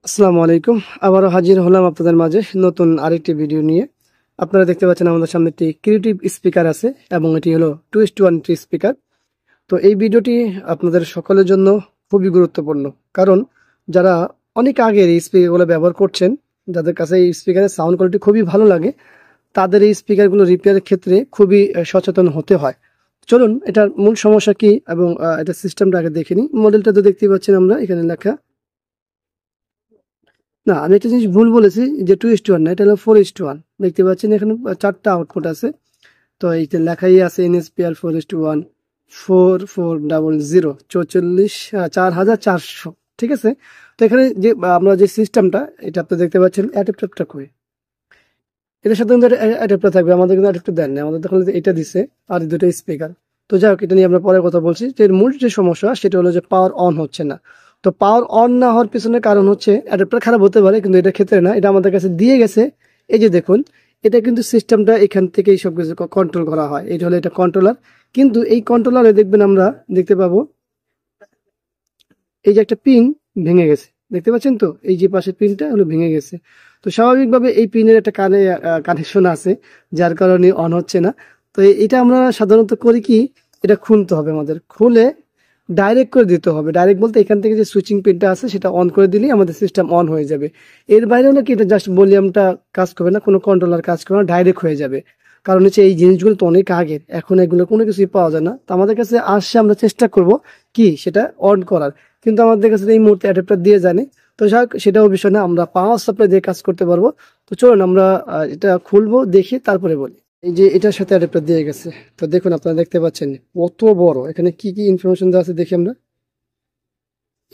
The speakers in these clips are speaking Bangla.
আসসালামু আলাইকুম। আবারও হাজির হলাম আপনাদের মাঝে নতুন আরেকটি ভিডিও নিয়ে। আপনারা দেখতে পাচ্ছেন আমাদের সামনে একটি ক্রিয়েটিভ স্পিকার আছে এবং এটি হলো 2:1 স্পিকার। তো এই ভিডিওটি আপনাদের সকলের জন্য খুবই গুরুত্বপূর্ণ, কারণ যারা অনেক আগের এই স্পিকারগুলো ব্যবহার করছেন, যাদের কাছে এই স্পিকারের সাউন্ড কোয়ালিটি খুবই ভালো লাগে, তাদের এই স্পিকারগুলো রিপেয়ারের ক্ষেত্রে খুবই সচেতন হতে হয়। চলুন এটার মূল সমস্যা কি এবং এটা সিস্টেমটা আগে দেখে নিই। মডেলটা তো দেখতেই পাচ্ছেন আমরা এখানে লেখা। না, আমি একটা জিনিস ভুল বলেছি, যে 2:1 না, এটা হলো 4:1। দেখতে পাচ্ছেন এখানে 4টা আউটপুট আছে। তো এইটা লেখাই আছে NSPR 4:1 4400 44,400। ঠিক আছে। তো এখানে যে আমরা যে সিস্টেমটা, এটা আপনি দেখতে পাচ্ছেন অ্যাডাপ্টারটা কই, এটার সাথে কিন্তু অ্যাডাপ্টার থাকবে, আমাদের কিন্তু অ্যাডাপ্টার দেন না, আমাদের দেখলে এটা দিছে আর দুটো স্পিকার। তো যাই হোক, এটা নিয়ে আমরা পরে কথা বলছি। যে মূল যে সমস্যা সেটা হলো যে পাওয়ার অন হচ্ছে না। তো পাওয়ার অন না হওয়ার পিছনে কারণ হচ্ছে অ্যাডাপ্টার খারাপ হতে পারে, কিন্তু এটা ক্ষেত্রে না, এটা আমাদের কাছে দিয়ে গেছে। এই যে দেখুন, এটা কিন্তু সিস্টেমটা এখান থেকেই সবকিছু কন্ট্রোল করা হয়। এটা হলো এটা কন্ট্রোলার, কিন্তু এই কন্ট্রোলারে দেখবেন আমরা দেখতে পাবো এই যে একটা পিন ভেঙে গেছে। দেখতে পাচ্ছেন তো, এই যে পাশের পিনটা হলো ভেঙে গেছে। তো স্বাভাবিকভাবে এই পিনের একটা কানেকশন আছে, যার কারণে অন হচ্ছে না। তো এটা আমরা সাধারণত করি কি, এটা খুলতে হবে, আমাদের খুলে ডাইরেক্ট করে দিতে হবে। ডাইরেক্ট বলতে এখান থেকে যে সুইচিং পিনটা আছে সেটা অন করে দিলেই আমাদের সিস্টেম অন হয়ে যাবে। এর বাইরে হলো কি, এটা জাস্ট ভলিউমটা কাজ করবে না, কোনো কন্ট্রোলার কাজ করবে না, ডাইরেক্ট হয়ে যাবে। কারণ হচ্ছে এই জিনিসগুলো তো অনেক আগের, এখন এগুলো কোনো কিছুই পাওয়া যায় না। তো আমাদের কাছে আসছে, আমরা চেষ্টা করব কি সেটা অন করার, কিন্তু আমাদের কাছে এই মুহূর্তে অ্যাডাপ্টার দিয়ে জানি। তো যাক, সেটাও বিষয় না, আমরা পাওয়ার সাপ্লাই দিয়ে কাজ করতে পারবো। তো চলুন আমরা এটা খুলবো, দেখি তারপরে বলি। এই যে এটার সাথে অ্যাডাপ্টার দিয়ে গেছে। তো দেখুন, আপনারা দেখতে পাচ্ছেন কত বড়, এখানে কি কি ইনফরমেশন দেওয়া আছে দেখি আমরা।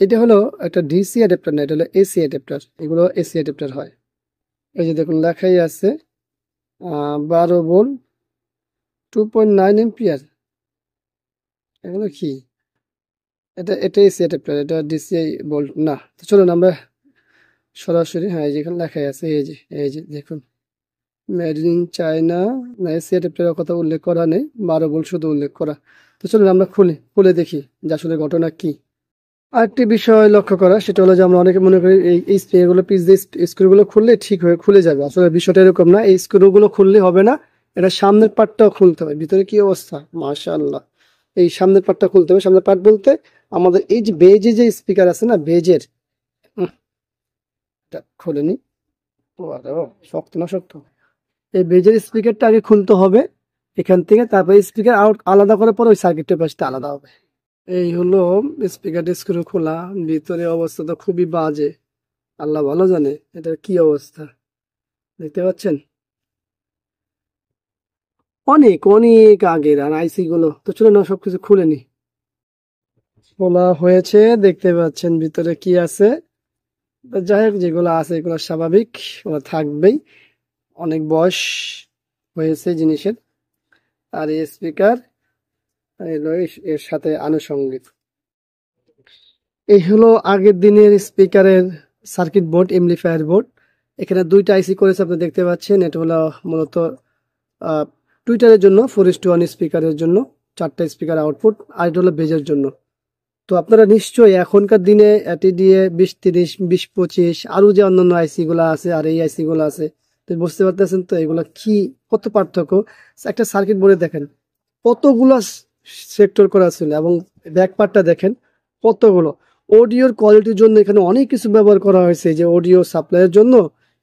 এটা হলো একটা ডিসি অ্যাডাপ্টার না, এটা হলো এসি অ্যাডাপ্টার। এগুলো এসি অ্যাডাপ্টার হয়। এই যে দেখুন লেখাই আছে 12 ভোল্ট 2.9 এম্পিয়ার। এগুলো কি? এটা এসি অ্যাডাপ্টার, এটা ডিসি ভোল্ট না। তো চলুন আমরা সরাসরি, হ্যাঁ এই যেখানে লেখাই আছে, এই যে দেখুন মেড ইন চায়না। না, এসি অ্যাডাপ্টারের কথা উল্লেখ করা নেই, 12 ভোল্ট শুধু উল্লেখ করা। তো চলুন আমরা খুলে দেখি যে আসলে ঘটনা কি। আরেকটি বিষয় লক্ষ্য করা, সেটা হলো যে আমরা অনেকে মনে করি এই স্প্রেগুলো পিস দিয়ে স্ক্রুগুলো খুললে ঠিক হয়ে খুলে যাবে। আসলে বিষয়টা এরকম না, এই স্ক্রুগুলো খুললে হবে না, এটা সামনের পার্টটাও খুলতে হবে। ভিতরে কি অবস্থা, মাশাআল্লাহ। এই সামনের পার্টটা খুলতে হবে। সামনের পার্ট বলতে আমাদের এই যে বেজে যে স্পিকার আছে না, বেজের, এটা খুলে নি। শক্ত না শক্ত, এই বেজের স্পিকারটা আগে খুলতে হবে এখান থেকে, তারপরে স্পিকার আউট আলাদা করার পর ওই সার্কিটের পাশটা আলাদা হবে। এই হলো স্পিকার স্ক্রু খোলা, ভিতরে অবস্থা তো খুবই বাজে, আল্লাহ ভালো জানে এটার কি অবস্থা। দেখতে পাচ্ছেন অনেক অনেক আগের আর আইসি গুলো। তো চলো না সবকিছু খুলে নি। খোলা হয়েছে, দেখতে পাচ্ছেন ভিতরে কি আছে। তো যাই হোক, যেগুলো আছে এগুলো স্বাভাবিক, ওরা থাকবেই, অনেক বয়স হয়েছে জিনিসের। আর এই স্পিকার এর সাথে আনুষঙ্গিক। এই হলো আগের দিনের স্পিকারের সার্কিট বোর্ড, এমপ্লিফায়ার বোর্ড। এখানে দুইটা আইসি করেছে, আপনি দেখতে পাচ্ছেন। এটা হলো মূলত টুইটারের জন্য 4:1 স্পিকারের জন্য, 4টা স্পিকার আউটপুট, আর এটা হলো বেজের জন্য। তো আপনারা নিশ্চয়ই এখনকার দিনে এটি দিয়ে 20-30 20-25 আরো যে অন্যান্য আইসি গুলা আছে আর এই আইসি গুলা আছে, তো বুঝতে পারতেছেন তো এগুলা কি, কত পার্থক্য। একটা সার্কিট বোর্ডে দেখেন কতগুলো সেক্টর করা ছিল, এবং ব্যাক পার্টটা দেখেন কতগুলো। অডিওর কোয়ালিটির জন্য এখানে অনেক কিছু ব্যবহার করা হয়েছে, যে অডিও সাপ্লাইয়ের জন্য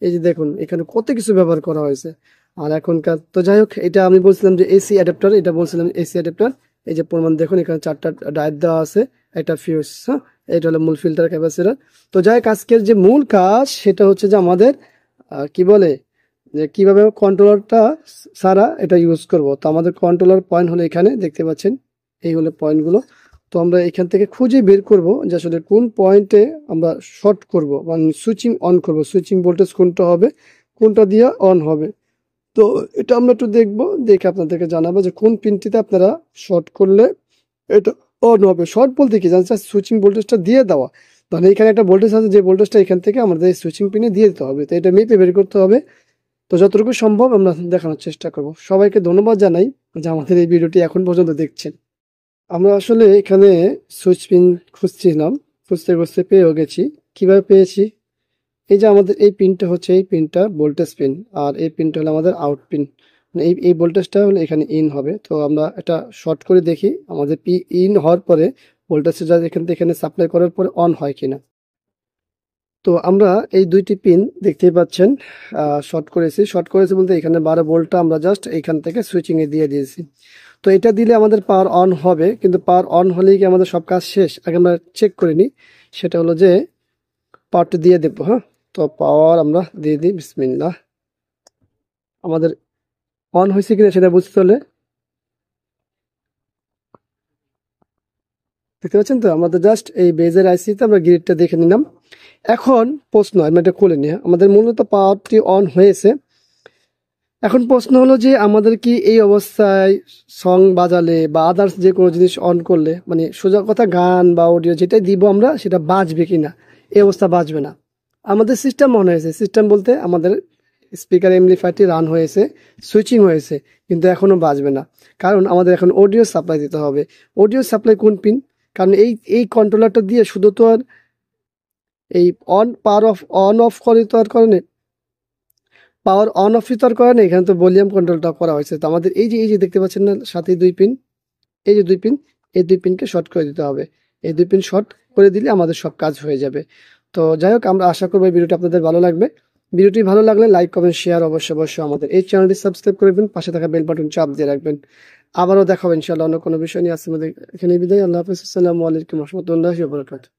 এই যে দেখুন এখানে কত কিছু ব্যবহার করা হয়েছে। আর এখনকার তো যাই হোক, এটা আমি বলছিলাম যে এসি অ্যাডাপ্টার, এটা বলছিলাম এসি অ্যাডাপ্টার। এই যে প্রমাণ দেখুন, এখানে 4টা ডায়োড দেওয়া আছে, একটা ফিউজ, হ্যাঁ, এটা হলো মূল ফিল্টার ক্যাপাসিটর। তো যাই হোক, আজকের যে মূল কাজ সেটা হচ্ছে যে আমাদের কি বলে, যে কিভাবে কন্ট্রোলারটা সারা এটা ইউজ করব। তো আমাদের কন্ট্রোলার পয়েন্ট হলো এখানে দেখতে পাচ্ছেন, এই হলো পয়েন্টগুলো। তো আমরা এখান থেকে খুঁজে বের করব যে আসলে কোন পয়েন্টে আমরা শর্ট করব, মানে সুইচিং অন করব, সুইচিং ভোল্টেজ কোনটা হবে, কোনটা দিয়ে অন হবে। তো এটা আমরা একটু দেখবো, দেখে আপনাদেরকে জানাবো যে কোন পিনটিতে আপনারা শর্ট করলে এটা অন হবে। শর্ট বলতে কি জানছে, সুইচিং ভোল্টেজটা দিয়ে দেওয়া। তাহলে এখানে একটা ভোল্টেজ আছে, যে ভোল্টেজটা এখান থেকে আমাদের সুইচিং পিনে দিয়ে দিতে হবে। তো এটা মেপে বের করতে হবে। তো যতটুকু সম্ভব আমরা দেখানোর চেষ্টা করব। সবাইকে ধন্যবাদ জানাই যে আমাদের এই ভিডিওটি এখন পর্যন্ত দেখছেন। আমরা আসলে এখানে সুইচ পিন খুঁজছিলাম, খুঁজতে খুঁজতে পেয়েও গেছি। কিভাবে পেয়েছি এই যে আমাদের এই পিনটা হচ্ছে, এই পিনটা ভোল্টেজ পিন, আর এই পিনটা হলো আমাদের আউট পিন। এই ভোল্টেজটা হলো এখানে ইন হবে। তো আমরা এটা শর্ট করে দেখি আমাদের ইন হওয়ার পরে ভোল্টেজটা এখান থেকে এখানে সাপ্লাই করার পরে অন হয় কিনা। তো আমরা এই দুইটি পিন দেখতেই পাচ্ছেন শর্ট করেছি বলতে এখানে 12 ভোল্টটা আমরা জাস্ট এইখান থেকে সুইচিং এ দিয়ে দিয়েছি। তো এটা দিলে আমাদের পাওয়ার অন হবে, কিন্তু পাওয়ার অন হলেই কি আমাদের সব কাজ শেষ? আগে আমরা চেক করে নিই, সেটা হলো যে পাওয়ারটা দিয়ে দেবো। হ্যাঁ, তো পাওয়ার আমরা দিয়ে দিই, বিসমিল্লাহ। আমাদের অন হয়েছে কিনা সেটা বুঝতে হলে দেখতে পাচ্ছেন তো, আমাদের জাস্ট এই বেজের আইসিতে আমরা গ্রিডটা দেখে নিলাম। এখন প্রশ্ন, আমি এটা খুলে নিই। আমাদের মূলত পাওয়ারটি অন হয়েছে। এখন প্রশ্ন হলো যে আমাদের কি এই অবস্থায় সং বাজালে বা আদার্স যে কোনো জিনিস অন করলে, মানে সোজা কথা গান বা অডিও যেটাই দিব আমরা, সেটা বাজবে কিনা? এই অবস্থা বাজবে না। আমাদের সিস্টেম অন হয়েছে, সিস্টেম বলতে আমাদের স্পিকার এমপ্লিফায়ারটি রান হয়েছে, সুইচিং হয়েছে, কিন্তু এখনো বাজবে না। কারণ আমাদের এখন অডিও সাপ্লাই দিতে হবে। অডিও সাপ্লাই কোন পিন? কারণ এই কন্ট্রোলারটা দিয়ে শুধু তো আর এই পাওয়ার অন অফ করে তো আর করে না, পাওয়ার অন অফ তো আর করে না, এখানে তো ভলিউম কন্ট্রোলটা করা হয়েছে। তো আমাদের এই যে দেখতে পাচ্ছেন না সাথে দুই পিন, এই যে দুই পিন, এই দুই পিনকে শর্ট করে দিতে হবে। এই দুই পিন শর্ট করে দিলে আমাদের সব কাজ হয়ে যাবে। তো যাই হোক, আমরা আশা করবো এই ভিডিওটি আপনাদের ভালো লাগবে। ভিডিওটি ভালো লাগলে লাইক কমেন্ট শেয়ার অবশ্যই আমাদের এই চ্যানেলটি সাবস্ক্রাইব করবেন, পাশে থাকা বেল বাটন চাপ দিয়ে রাখবেন। আবারও দেখাবো ইনশাআল্লাহ অন্য কোনো বিষয় নিয়ে। আসছে আমাদের এখানে বিদায়। আল্লাহ হাফেজ। আসসালামু আলাইকুম রহমতুল্লাহি ওয়া বারাকাতুহু।